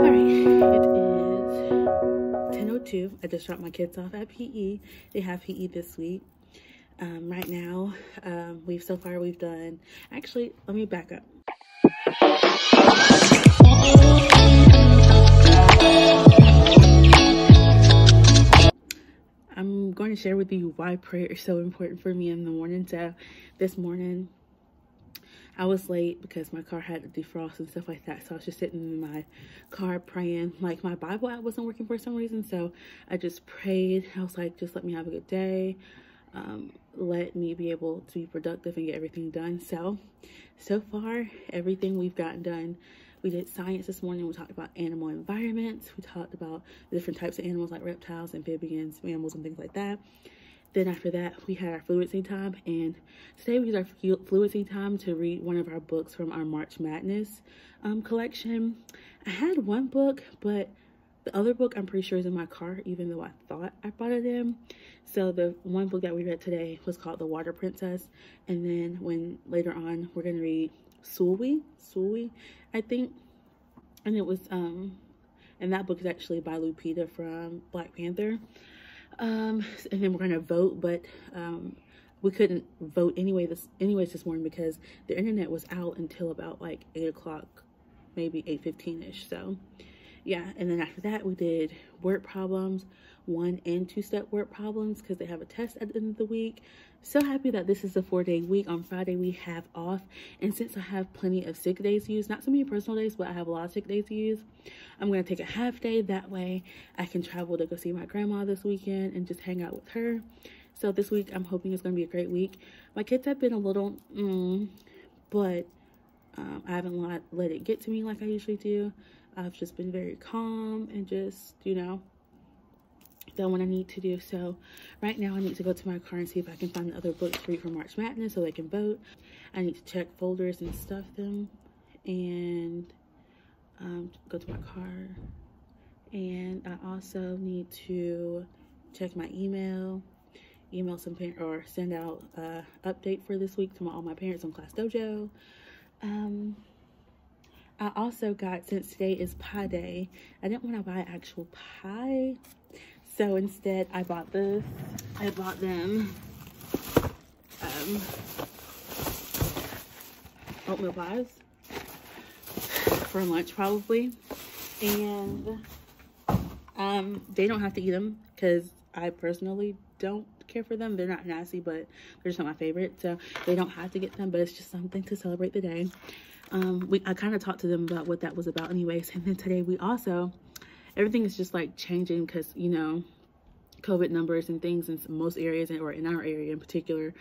It is 10:02. I just dropped my kids off at PE. They have PE this week. Right now, we've done, actually, let me back up. I'm going to share with you why prayer is so important for me in the morning. So this morning, I was late because my car had to defrost and stuff like that. So I was just sitting in my car praying. Like, my Bible app wasn't working for some reason. So I just prayed. I was like, just let me have a good day. Let me be able to be productive and get everything done. So far, everything we've gotten done. We did science this morning. We talked about animal environments. We talked about the different types of animals like reptiles, amphibians, mammals, and things like that. Then after that, we had our fluency time, and today we used our fluency time to read one of our books from our March Madness collection. I had one book, but the other book I'm pretty sure is in my car, even though I thought I brought it in. So the one book that we read today was called The Water Princess, and then later on we're gonna read Sully, I think, and it was and that book is actually by Lupita from Black Panther. And then we're gonna vote, but we couldn't vote anyways this morning because the internet was out until about like 8 o'clock, maybe 8:15ish. So yeah, and then after that we did word problems, 1- and 2-step word problems, because they have a test at the end of the week. So happy that this is a 4-day week. On Friday we have off, and since I have plenty of sick days to use, not so many personal days, but I have a lot of sick days to use, I'm going to take a half day. That way I can travel to go see my grandma this weekend and just hang out with her. So this week I'm hoping it's going to be a great week. My kids have been a little but I haven't let it get to me like I usually do. I've just been very calm and just, you know, done what I need to do. So right now I need to go to my car and see if I can find the other books to read for March Madness so they can vote. I need to check folders and stuff them, and go to my car. And I also need to check my email some parent, or send out a update for this week to all my parents on Class Dojo. I also got, since today is pie day, I didn't want to buy actual pie, so instead I bought this. I bought them oatmeal pies for lunch probably, and they don't have to eat them because I personally don't care for them. They're not nasty, but they're just not my favorite, so they don't have to get them, but it's just something to celebrate the day. I kind of talked to them about what that was about anyways. And then today we also, everything is just like changing because, you know, COVID numbers and things in most areas, or in our area in particular,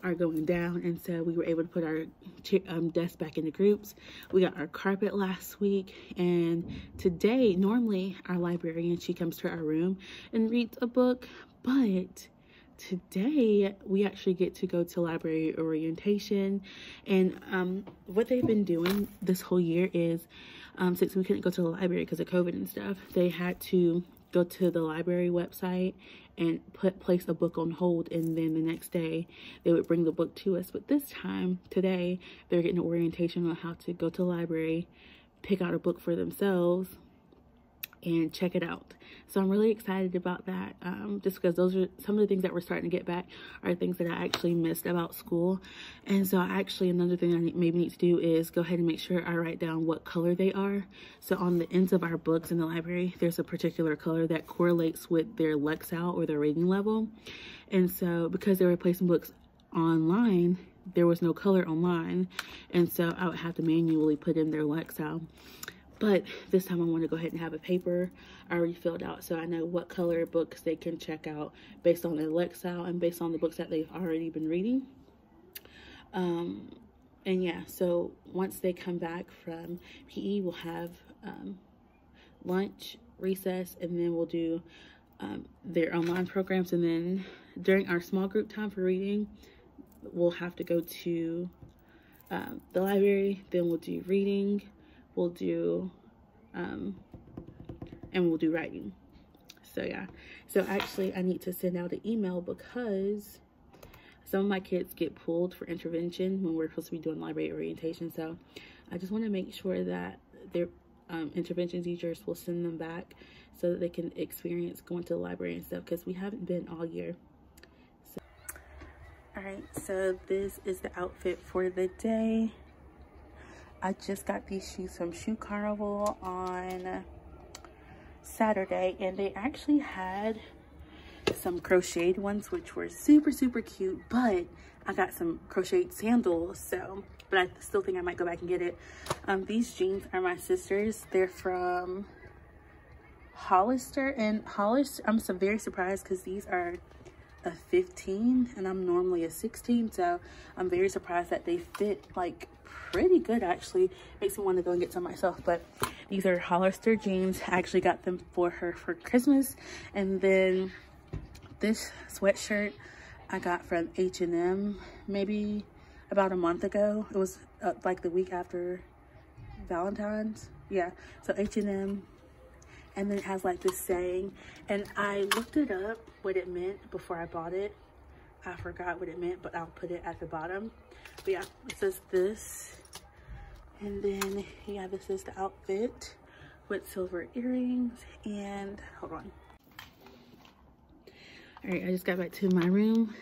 are going down. And so we were able to put our desks back into groups. We got our carpet last week, and today, normally our librarian, she comes to our room and reads a book, but today we actually get to go to library orientation. And what they've been doing this whole year is, since we couldn't go to the library because of COVID and stuff, they had to go to the library website and place a book on hold, and then the next day they would bring the book to us. But this time, today, they're getting an orientation on how to go to the library, pick out a book for themselves, and check it out. So I'm really excited about that, just because those are some of the things that we're starting to get back are things that I actually missed about school. And so actually another thing I maybe need to do is go ahead and make sure I write down what color they are. So on the ends of our books in the library, there's a particular color that correlates with their Lexile or their rating level. And so because they were placing books online, there was no color online, and so I would have to manually put in their Lexile. But this time I want to go ahead and have a paper already filled out, so I know what color books they can check out based on their Lexile and based on the books that they've already been reading. And yeah, so once they come back from PE, we'll have lunch, recess, and then we'll do their online programs. And then during our small group time for reading, we'll have to go to the library. Then we'll do reading. We'll do and we'll do writing. So yeah, so actually I need to send out an email because some of my kids get pulled for intervention when we're supposed to be doing library orientation. So I just want to make sure that intervention teachers will send them back so that they can experience going to the library and stuff, because we haven't been all year. So, all right, so this is the outfit for the day. I just got these shoes from Shoe Carnival on Saturday, and they actually had some crocheted ones, which were super, super cute, but I got some crocheted sandals, so, but I still think I might go back and get it. These jeans are my sister's. They're from Hollister, and Hollister, I'm so very surprised because these are a 15 and I'm normally a 16, so I'm very surprised that they fit like pretty good. Actually makes me want to go and get some myself. But these are Hollister jeans. I actually got them for her for Christmas. And then this sweatshirt I got from H&M maybe about a month ago. It was like the week after Valentine's. Yeah, so H&M. And then it has like this saying, and I looked it up what it meant before I bought it. I forgot what it meant, but I'll put it at the bottom. But yeah, it says this. And then, yeah, this is the outfit with silver earrings. And hold on. All right, I just got back to my room.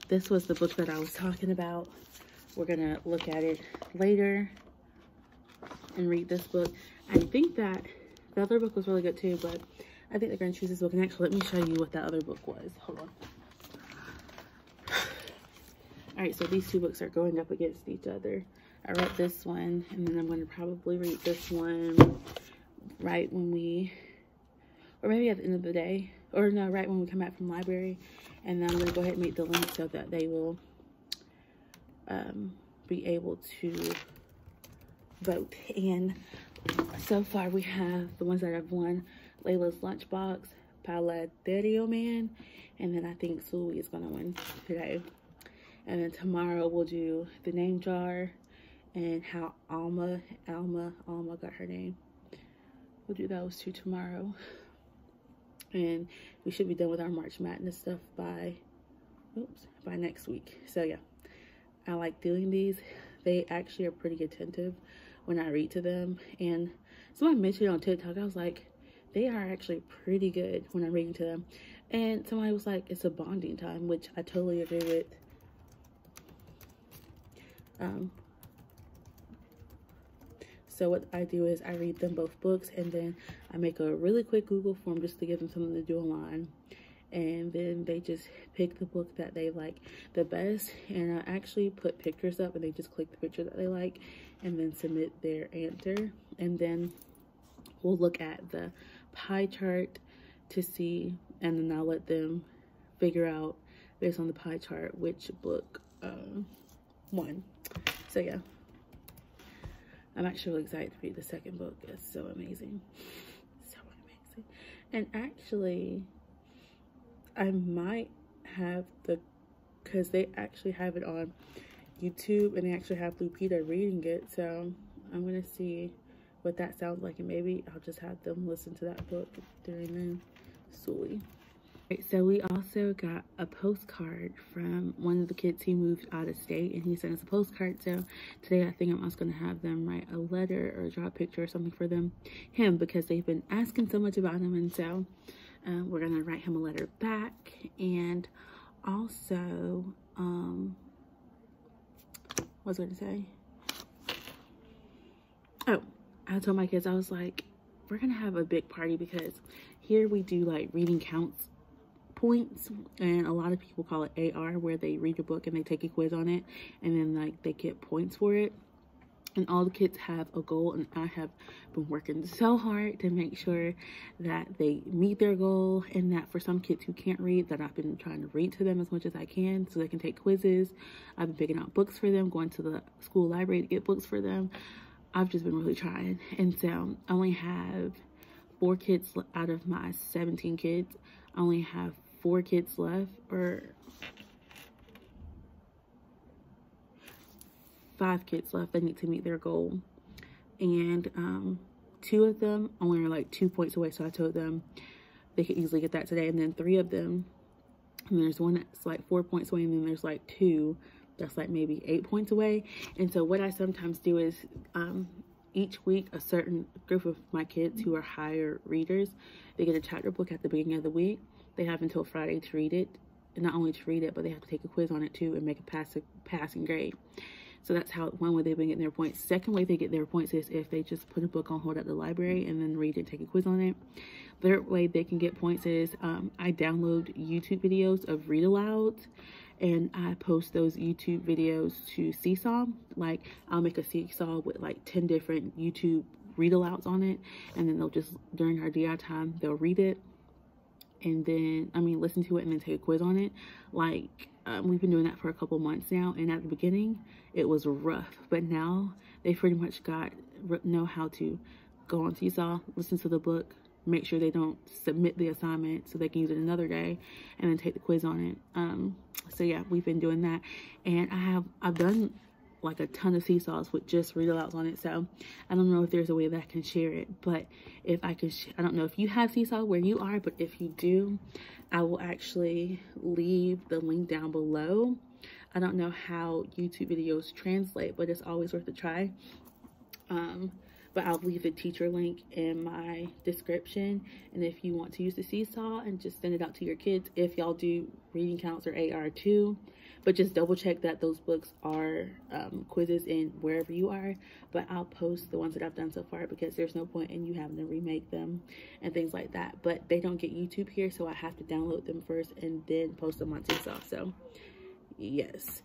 This was the book that I was talking about. We're gonna look at it later and read this book. I think that the other book was really good too, but I think they're gonna choose this book. And actually, let me show you what that other book was. Hold on. All right, so these two books are going up against each other. I read this one, and then I'm going to probably read this one right when we, or maybe at the end of the day, or no, right when we come back from the library. And then I'm going to go ahead and make the link so that they will be able to vote. And so far we have the ones that have won: Layla's Lunchbox, Paladerio Man, and then I think Sully is going to win today. And then tomorrow we'll do the name jar and how Alma got her name. We'll do those two tomorrow. And we should be done with our March Madness stuff by next week. So yeah, I like doing these. They actually are pretty attentive when I read to them. And someone mentioned on TikTok, I was like, they are actually pretty good when I'm reading to them. And somebody was like, it's a bonding time, which I totally agree with. So what I do is I read them both books, and then I make a really quick Google form just to give them something to do online. And then they just pick the book that they like the best. And I actually put pictures up, and they just click the picture that they like and then submit their answer. And then we'll look at the pie chart to see, and then I'll let them figure out based on the pie chart which book won. So yeah, I'm actually really excited to read the second book. It's so amazing. So amazing. And actually, I might have because they actually have it on YouTube, and they actually have Lupita reading it. So I'm going to see what that sounds like, and maybe I'll just have them listen to that book during the Sully. Right, so we also got a postcard from one of the kids. He moved out of state, and he sent us a postcard. So today I think I'm also going to have them write a letter or draw a picture or something for him, because they've been asking so much about him. And so we're going to write him a letter back. And also, what was I going to say? Oh, I told my kids, I was like, we're going to have a big party, because here we do like reading counts points, and a lot of people call it AR, where they read a book and they take a quiz on it, and then like they get points for it. And all the kids have a goal, and I have been working so hard to make sure that they meet their goal. And that for some kids who can't read, that I've been trying to read to them as much as I can so they can take quizzes. I've been picking out books for them, going to the school library to get books for them. I've just been really trying. And so I only have 4 kids out of my 17 kids. I only have 4 kids left, or 5 kids left that need to meet their goal. And 2 of them only are like 2 points away, so I told them they could easily get that today. And then 3 of them, and there's one that's like 4 points away, and then there's like 2 that's like maybe 8 points away. And so what I sometimes do is each week, a certain group of my kids who are higher readers, they get a chapter book at the beginning of the week. They have until Friday to read it. And not only to read it, but they have to take a quiz on it too and make a passing grade. So that's how one way they've been getting their points. Second way they get their points is if they just put a book on hold at the library and then read it, take a quiz on it. Third way they can get points is I download YouTube videos of read alouds, and I post those YouTube videos to Seesaw. Like, I'll make a Seesaw with like 10 different YouTube read alouds on it, and then they'll just, during our DI time, they'll read it, and then, listen to it and then take a quiz on it. Like, we've been doing that for a couple months now, and at the beginning, it was rough, but now they pretty much know how to go on Seesaw, listen to the book, make sure they don't submit the assignment so they can use it another day, and then take the quiz on it. So yeah, we've been doing that, and I've done like a ton of Seesaws with just read alouds on it. So I don't know if there's a way that I can share it, but if I can, I don't know if you have Seesaw where you are, but if you do, I will actually leave the link down below. I don't know how YouTube videos translate, but it's always worth a try. But I'll leave the teacher link in my description. And if you want to use the Seesaw and just send it out to your kids, if y'all do reading counts or AR too, but just double check that those books are quizzes in wherever you are. But I'll post the ones that I've done so far, because there's no point in you having to remake them and things like that. But they don't get YouTube here, so I have to download them first and then post them on Seesaw. So yes.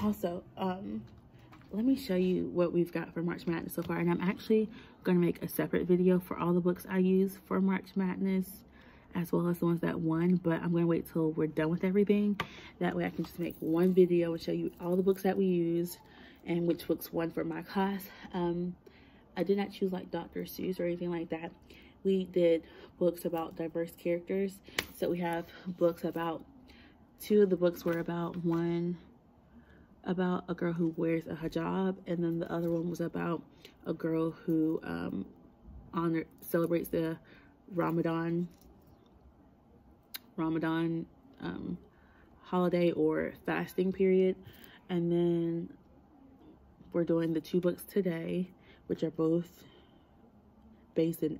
Also, let me show you what we've got for March Madness so far. And I'm actually going to make a separate video for all the books I use for March Madness, as well as the ones that won. But I'm going to wait till we're done with everything. That way I can just make one video and show you all the books that we used and which books won for my class. I did not choose like Dr. Seuss or anything like that. We did books about diverse characters. So we have books about, two of the books were about, one about a girl who wears a hijab, and then the other one was about a girl who celebrates the Ramadan holiday or fasting period. And then we're doing the two books today, which are both based in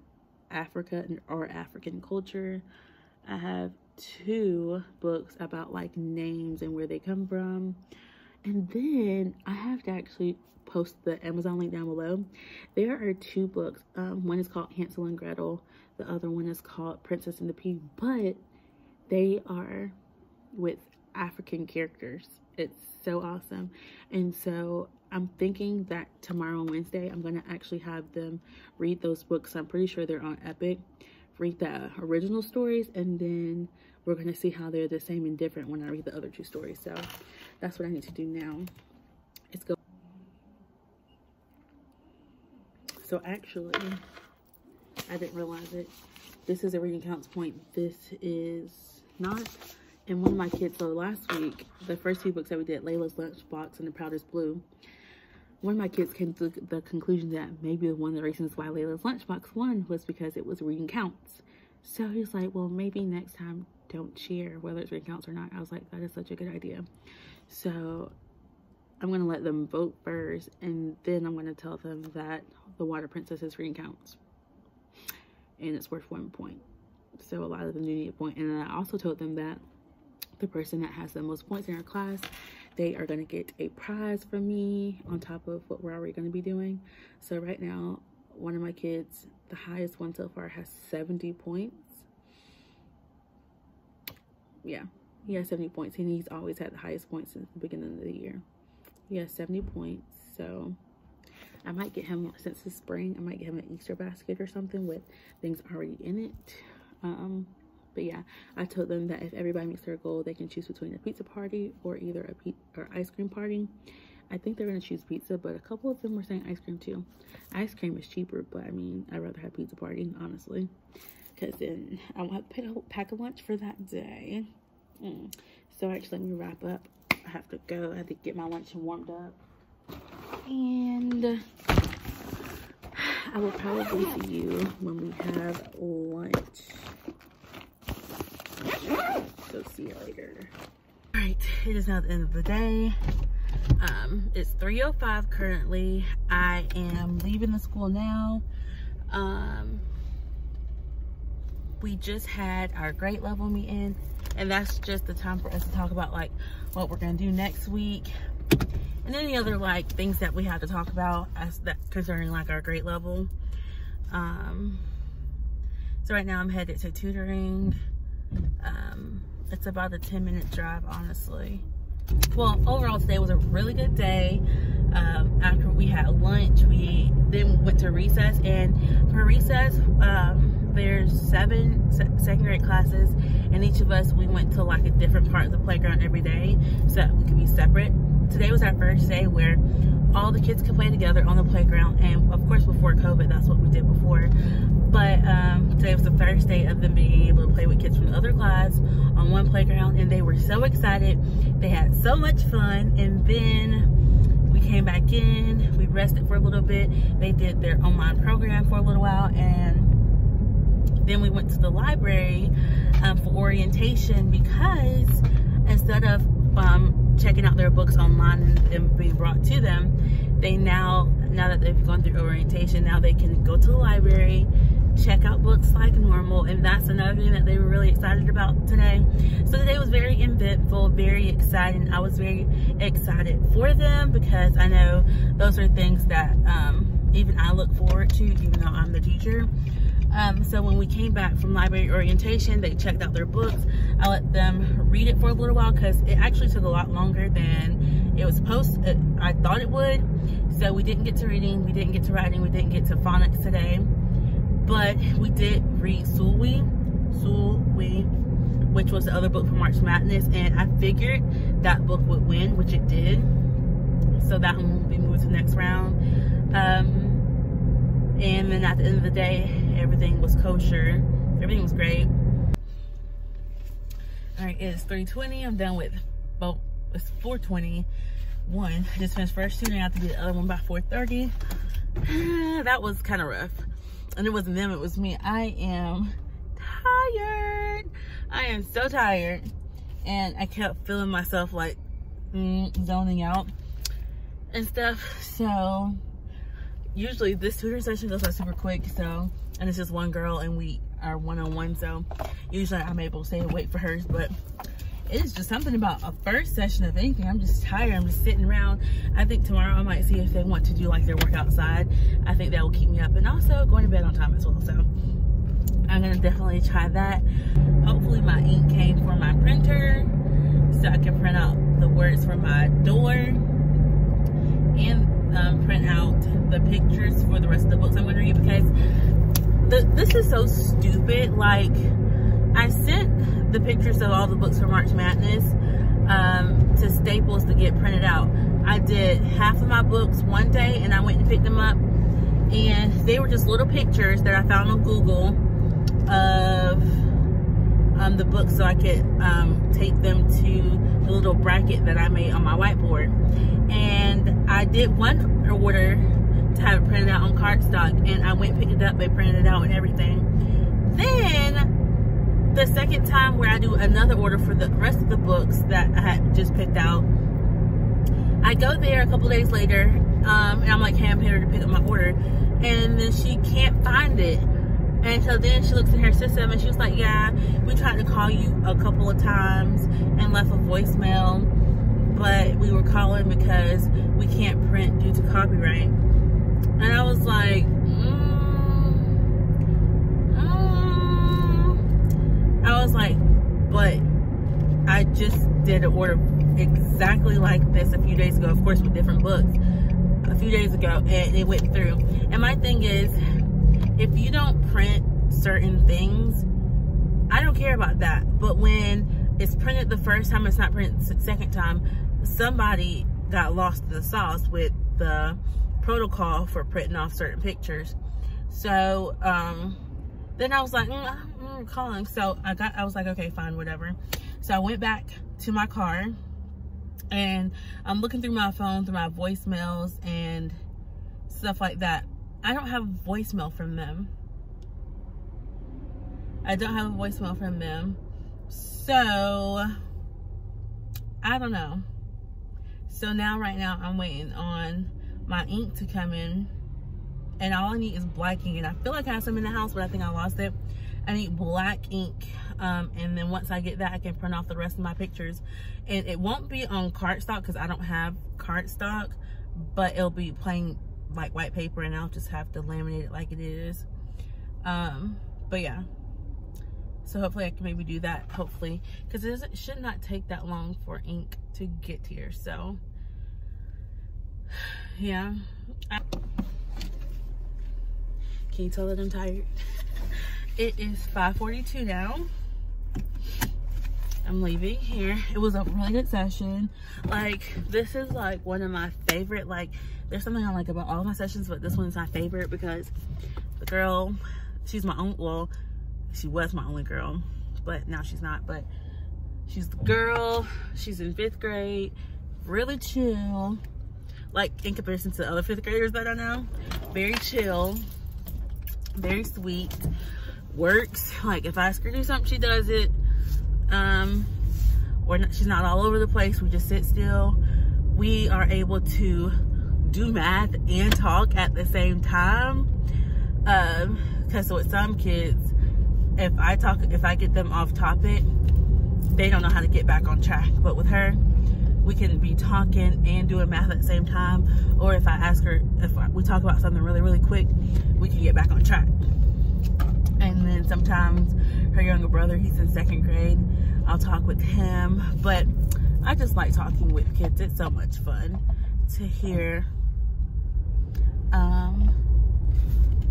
Africa or African culture. I have two books about like names and where they come from. And then I have to actually post the Amazon link down below. There are two books. One is called Hansel and Gretel. The other one is called Princess and the Pea. But they are with African characters. It's so awesome. And so I'm thinking that tomorrow, Wednesday, I'm going to actually have them read those books. I'm pretty sure they're on Epic. Read the original stories, and then we're going to see how they're the same and different when I read the other two stories. So that's what I need to do now. Let's go. So actually, I didn't realize it. This is a reading counts point. This is not. And one of my kids, so last week, the first two books that we did, Layla's Lunchbox and The Proudest Blue, one of my kids came to the conclusion that maybe one of the reasons why Layla's Lunchbox won was because it was reading counts. So he's like, well, maybe next time don't share whether it's reading counts or not. I was like, that is such a good idea. So I'm going to let them vote first, and then I'm going to tell them that The Water Princess is reading counts. And it's worth 1 point. So a lot of them do need a point. And then I also told them that the person that has the most points in our class, they are going to get a prize from me on top of what we're already going to be doing. So right now, one of my kids, the highest one so far, has 70 points. Yeah, he has 70 points, and he's always had the highest points since the beginning of the year. He has 70 points, so I might get him, since it's spring, I might get him an Easter basket or something with things already in it. But yeah, I told them that if everybody meets their goal, they can choose between a pizza party or either or ice cream party. I think they're going to choose pizza, but a couple of them were saying ice cream too. Ice cream is cheaper, but I mean, I'd rather have pizza party, honestly, because then I won't have to pack a lunch for that day. So actually, let me wrap up. I have to go. I have to get my lunch warmed up. And I will probably see you when we have lunch. So see you later. All right, it is now the end of the day. It's 3:05 currently. I am leaving the school now. We just had our grade level meeting, and that's just the time for us to talk about like what we're gonna do next week and any other like things that we have to talk about as that concerning like our grade level. So right now I'm headed to tutoring. It's about a 10-minute drive, honestly. Well, overall today was a really good day. After we had lunch, we then went to recess, and for recess, there's 7 second grade classes, and each of us, we went to like a different part of the playground every day so that we could be separate. Today was our first day where all the kids could play together on the playground, and of course before COVID, that's what we did before. But today was the first day of them being able to play with kids from the other class on one playground, and they were so excited. They had so much fun, and then we came back in, we rested for a little bit. They did their online program for a little while, and then we went to the library for orientation, because instead of checking out their books online and them being brought to them, they now that they've gone through orientation, now they can go to the library, check out books like normal, and that's another thing that they were really excited about today. So today was very eventful, very exciting. I was very excited for them because I know those are things that even I look forward to, even though I'm the teacher. So when we came back from library orientation, they checked out their books. I let them read it for a little while because it actually took a lot longer than it was supposed to. I thought it would. So we didn't get to reading, we didn't get to writing, we didn't get to phonics today. But we did read Sulwe, which was the other book for March Madness, and I figured that book would win, which it did. So that one will be moved to the next round. And then at the end of the day, everything was kosher. Everything was great. All right, it's 3:20. I'm done with, well, it's 4:21. I just finished first tutoring. I have to do the other one by 4:30. That was kind of rough. And it wasn't them, it was me. I am tired. I am so tired. And I kept feeling myself like zoning out and stuff. So usually this tutor session goes like super quick, so, and it's just one girl and we are one-on-one, so usually I'm able to stay awake for hers, but it is just something about a first session of anything. I'm just tired. I'm just sitting around. I think tomorrow I might see if they want to do like their work outside. I think that will keep me up, and also going to bed on time as well, so I'm gonna definitely try that. Hopefully my ink came for my printer so I can print out the words for my door and print out the pictures for the rest of the books I'm going to read, because this is so stupid. Like, I sent the pictures of all the books for March Madness to Staples to get printed out. I did half of my books one day and I went and picked them up, and they were just little pictures that I found on Google of the books, so I could take them to the little bracket that I made on my whiteboard. And I did one order to have it printed out on cardstock, and I went and picked it up, they printed it out and everything. Then the second time where I do another order for the rest of the books that I had just picked out, I go there a couple days later, and I'm like, hey, I'm here to pick up my order, and then she can't find it. And so then she looks in her system and she was like, yeah, we tried to call you a couple of times and left a voicemail, but we were calling because we can't print due to copyright. And I was like, I was like, but I just did an order exactly like this a few days ago, of course with different books, a few days ago, and it went through. And my thing is, if you don't print certain things, I don't care about that. But when it's printed the first time, it's not printed the second time, somebody got lost in the sauce with the protocol for printing off certain pictures. So then I was like, I'm calling. So I was like, okay, fine, whatever. So I went back to my car and I'm looking through my phone, through my voicemails and stuff like that. I don't have a voicemail from them. I don't have a voicemail from them. So I don't know. So now, right now, I'm waiting on my ink to come in. And all I need is black ink. And I feel like I have some in the house, but I think I lost it. I need black ink. And then once I get that, I can print off the rest of my pictures. And it won't be on cardstock because I don't have cardstock. But it'll be plain like white paper. And I'll just have to laminate it like it is. But yeah. So hopefully I can maybe do that. Hopefully. Because it should not take that long for ink to get here. So yeah. Can you tell that I'm tired? It is 5:42 now. I'm leaving here. It was a really good session. Like, this is like one of my favorite, like, there's something I like about all my sessions, but this one's my favorite because the girl, she's my own, well, she was my only girl, but now she's not. But she's the girl, she's in 5th grade, really chill, like in comparison to the other 5th graders that I know. Very chill, very sweet, works. Like, if I ask her to do something, she does it. She's not all over the place. We just sit still. We are able to do math and talk at the same time. Because with some kids, if I get them off topic, they don't know how to get back on track. But with her, we can be talking and doing math at the same time. Or if I ask her, we talk about something really, really quick, we can get back on track. And then sometimes her younger brother, he's in 2nd grade, I'll talk with him. But I just like talking with kids. It's so much fun to hear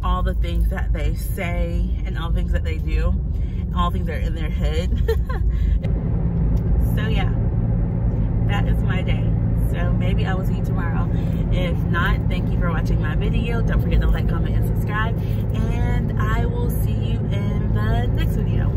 all the things that they say and all the things that they do, all things that are in their head. So yeah, that is my day. So maybe I will see you tomorrow. If not, thank you for watching my video. Don't forget to like, comment, and subscribe. And I will see you in the next video.